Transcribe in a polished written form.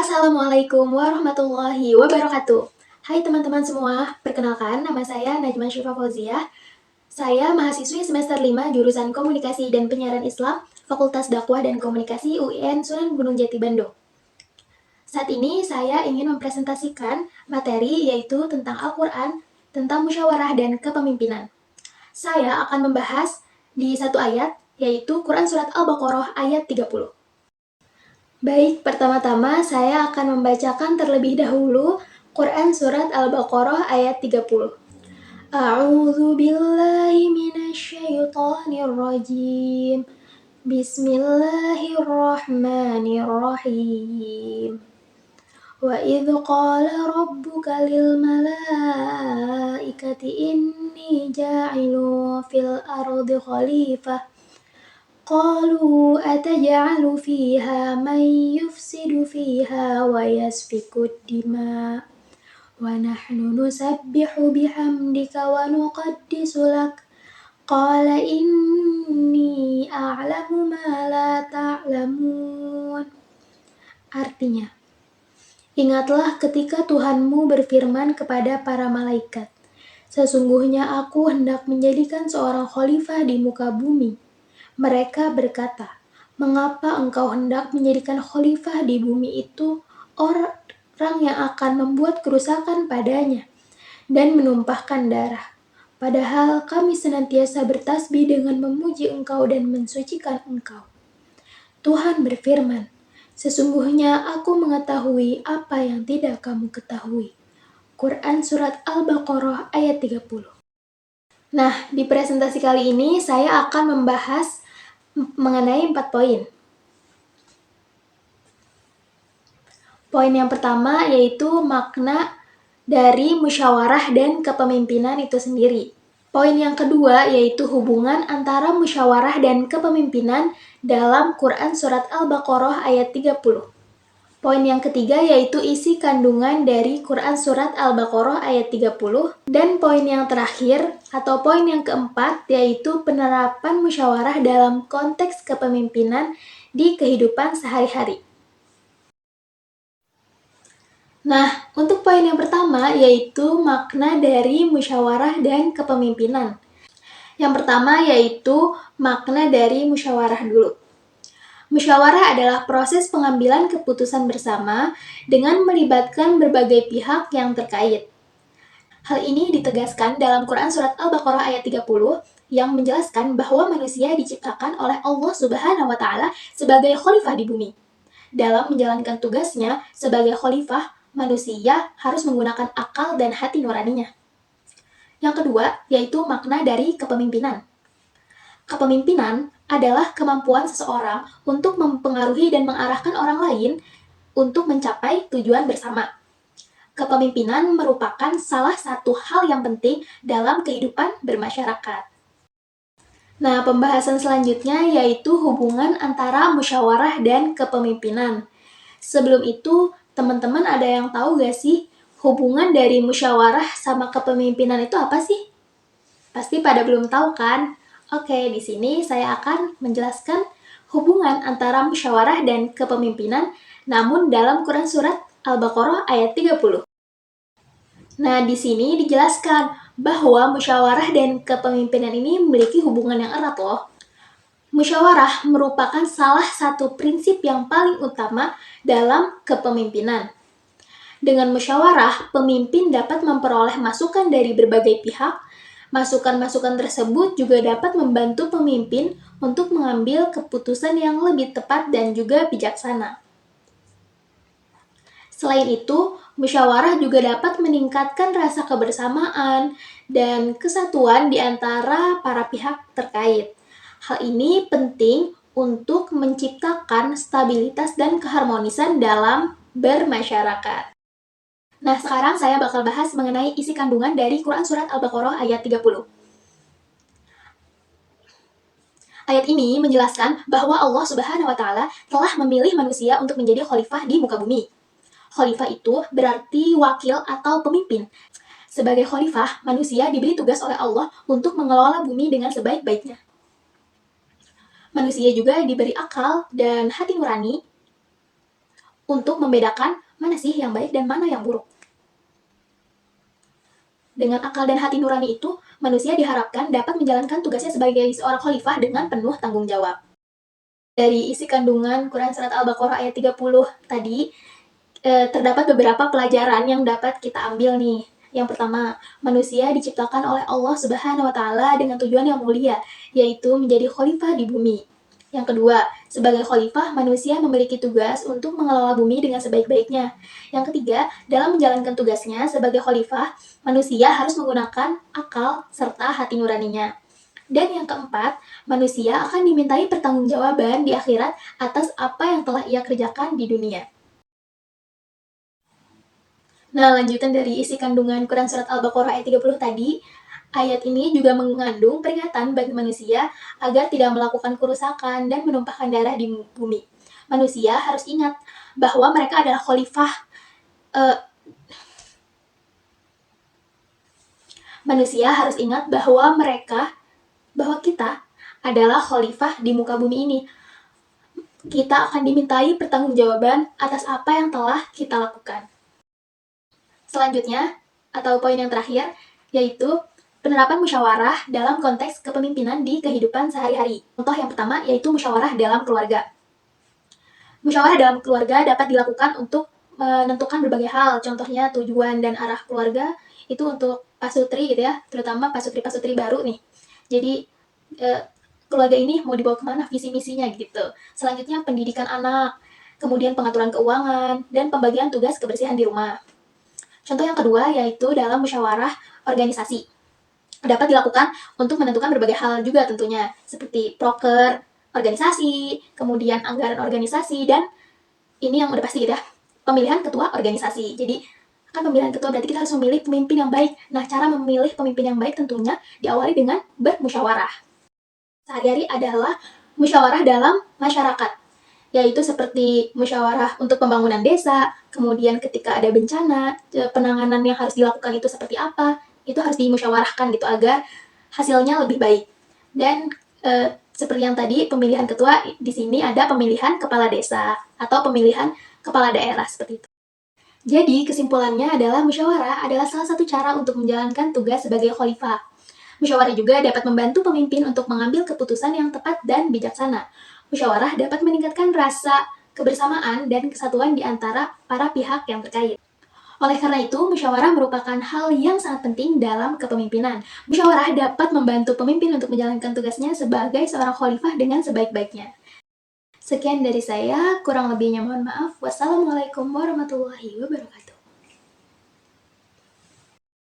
Assalamualaikum warahmatullahi wabarakatuh. Hai teman-teman semua, perkenalkan nama saya Najma Syifa Fauziah. Saya mahasiswi semester 5 jurusan Komunikasi dan Penyiaran Islam, Fakultas Dakwah dan Komunikasi UIN Sunan Gunung Jati Bandung. Saat ini saya ingin mempresentasikan materi yaitu tentang Al-Quran, tentang musyawarah dan kepemimpinan. Saya akan membahas di satu ayat, yaitu Quran Surat Al-Baqarah ayat 30. Baik, pertama-tama saya akan membacakan terlebih dahulu Quran Surat Al-Baqarah ayat 30. A'udzu billahi minasyaitonir rajim. Bismillahirrahmanirrahim. Wa idh qala rabbuka lil malaikati inni ja'ilu fil ardi khalifah. Qalu ataj'alu fiha man yufsidu fiha wa yasfiku ad-dima wa nahnu nusabbihu bihamdika wa nuqaddisu lak. Qala inni a'lamu ma la ta'lamun. Artinya, ingatlah ketika Tuhanmu berfirman kepada para malaikat, sesungguhnya aku hendak menjadikan seorang khalifah di muka bumi. Mereka berkata, mengapa engkau hendak menjadikan khalifah di bumi itu orang yang akan membuat kerusakan padanya dan menumpahkan darah? Padahal kami senantiasa bertasbih dengan memuji engkau dan mensucikan engkau. Tuhan berfirman, sesungguhnya aku mengetahui apa yang tidak kamu ketahui. Quran Surat Al-Baqarah ayat 30. Nah, di presentasi kali ini saya akan membahas mengenai 4 poin. Poin yang pertama yaitu makna dari musyawarah dan kepemimpinan itu sendiri. Poin yang kedua yaitu hubungan antara musyawarah dan kepemimpinan dalam Quran Surat Al-Baqarah ayat 30. Poin yang ketiga yaitu isi kandungan dari Quran Surat Al-Baqarah ayat 30. Dan poin yang terakhir atau poin yang keempat yaitu penerapan musyawarah dalam konteks kepemimpinan di kehidupan sehari-hari. Nah, untuk poin yang pertama yaitu makna dari musyawarah dan kepemimpinan. Yang pertama yaitu makna dari musyawarah dulu. Musyawarah adalah proses pengambilan keputusan bersama dengan melibatkan berbagai pihak yang terkait. Hal ini ditegaskan dalam Quran Surat Al-Baqarah ayat 30 yang menjelaskan bahwa manusia diciptakan oleh Allah Subhanahu wa Ta'ala sebagai khalifah di bumi. Dalam menjalankan tugasnya sebagai khalifah, manusia harus menggunakan akal dan hati nuraninya. Yang kedua, yaitu makna dari kepemimpinan. Kepemimpinan adalah kemampuan seseorang untuk mempengaruhi dan mengarahkan orang lain untuk mencapai tujuan bersama. Kepemimpinan merupakan salah satu hal yang penting dalam kehidupan bermasyarakat. Nah, pembahasan selanjutnya yaitu hubungan antara musyawarah dan kepemimpinan. Sebelum itu, teman-teman ada yang tahu gak sih hubungan dari musyawarah sama kepemimpinan itu apa sih? Pasti pada belum tahu kan? Oke, di sini saya akan menjelaskan hubungan antara musyawarah dan kepemimpinan, namun dalam Quran Surat Al-Baqarah ayat 30. Nah, di sini dijelaskan bahwa musyawarah dan kepemimpinan ini memiliki hubungan yang erat loh. Musyawarah merupakan salah satu prinsip yang paling utama dalam kepemimpinan. Dengan musyawarah, pemimpin dapat memperoleh masukan dari berbagai pihak. Masukan-masukan tersebut juga dapat membantu pemimpin untuk mengambil keputusan yang lebih tepat dan juga bijaksana. Selain itu, musyawarah juga dapat meningkatkan rasa kebersamaan dan kesatuan di antara para pihak terkait. Hal ini penting untuk menciptakan stabilitas dan keharmonisan dalam bermasyarakat. Nah, sekarang saya bakal bahas mengenai isi kandungan dari Quran Surat Al-Baqarah ayat 30. Ayat ini menjelaskan bahwa Allah Subhanahu wa Ta'ala telah memilih manusia untuk menjadi khalifah di muka bumi. Khalifah itu berarti wakil atau pemimpin. Sebagai khalifah, manusia diberi tugas oleh Allah untuk mengelola bumi dengan sebaik-baiknya. Manusia juga diberi akal dan hati nurani untuk membedakan mana sih yang baik dan mana yang buruk. Dengan akal dan hati nurani itu, manusia diharapkan dapat menjalankan tugasnya sebagai seorang khalifah dengan penuh tanggung jawab. Dari isi kandungan Quran Surat Al-Baqarah ayat 30 tadi, terdapat beberapa pelajaran yang dapat kita ambil nih. Yang pertama, manusia diciptakan oleh Allah Subhanahu wa Ta'ala dengan tujuan yang mulia, yaitu menjadi khalifah di bumi. Yang kedua, sebagai khalifah, manusia memiliki tugas untuk mengelola bumi dengan sebaik-baiknya. Yang ketiga, dalam menjalankan tugasnya sebagai khalifah, manusia harus menggunakan akal serta hati nuraninya. Dan yang keempat, manusia akan dimintai pertanggungjawaban di akhirat atas apa yang telah ia kerjakan di dunia. Nah, lanjutan dari isi kandungan Quran Surat Al-Baqarah ayat 30 tadi, ayat ini juga mengandung peringatan bagi manusia agar tidak melakukan kerusakan dan menumpahkan darah di bumi. Manusia harus ingat bahwa mereka adalah khalifah. Manusia harus ingat bahwa kita adalah khalifah di muka bumi ini. Kita akan dimintai pertanggungjawaban atas apa yang telah kita lakukan. Selanjutnya, atau poin yang terakhir, yaitu penerapan musyawarah dalam konteks kepemimpinan di kehidupan sehari-hari. Contoh yang pertama yaitu musyawarah dalam keluarga. Musyawarah dalam keluarga dapat dilakukan untuk menentukan berbagai hal, contohnya tujuan dan arah keluarga itu untuk pasutri gitu ya, terutama pasutri-pasutri baru nih. Jadi keluarga ini mau dibawa kemana visi misinya gitu. Selanjutnya pendidikan anak, kemudian pengaturan keuangan, dan pembagian tugas kebersihan di rumah. Contoh yang kedua yaitu dalam musyawarah organisasi. Dapat dilakukan untuk menentukan berbagai hal juga tentunya, seperti proker organisasi, kemudian anggaran organisasi, dan ini yang udah pasti gitu ya, pemilihan ketua organisasi. Jadi, kan pemilihan ketua berarti kita harus memilih pemimpin yang baik. Nah, cara memilih pemimpin yang baik tentunya diawali dengan bermusyawarah. Sehari-hari adalah musyawarah dalam masyarakat, yaitu seperti musyawarah untuk pembangunan desa, kemudian ketika ada bencana, penanganan yang harus dilakukan itu seperti apa, itu harus dimusyawarahkan gitu agar hasilnya lebih baik. Dan seperti yang tadi, pemilihan ketua, di sini ada pemilihan kepala desa atau pemilihan kepala daerah seperti itu. Jadi, kesimpulannya adalah musyawarah adalah salah satu cara untuk menjalankan tugas sebagai khalifah. Musyawarah juga dapat membantu pemimpin untuk mengambil keputusan yang tepat dan bijaksana. Musyawarah dapat meningkatkan rasa kebersamaan dan kesatuan di antara para pihak yang terkait. Oleh karena itu, musyawarah merupakan hal yang sangat penting dalam kepemimpinan. Musyawarah dapat membantu pemimpin untuk menjalankan tugasnya sebagai seorang khalifah dengan sebaik-baiknya. Sekian dari saya, kurang lebihnya mohon maaf. Wassalamualaikum warahmatullahi wabarakatuh.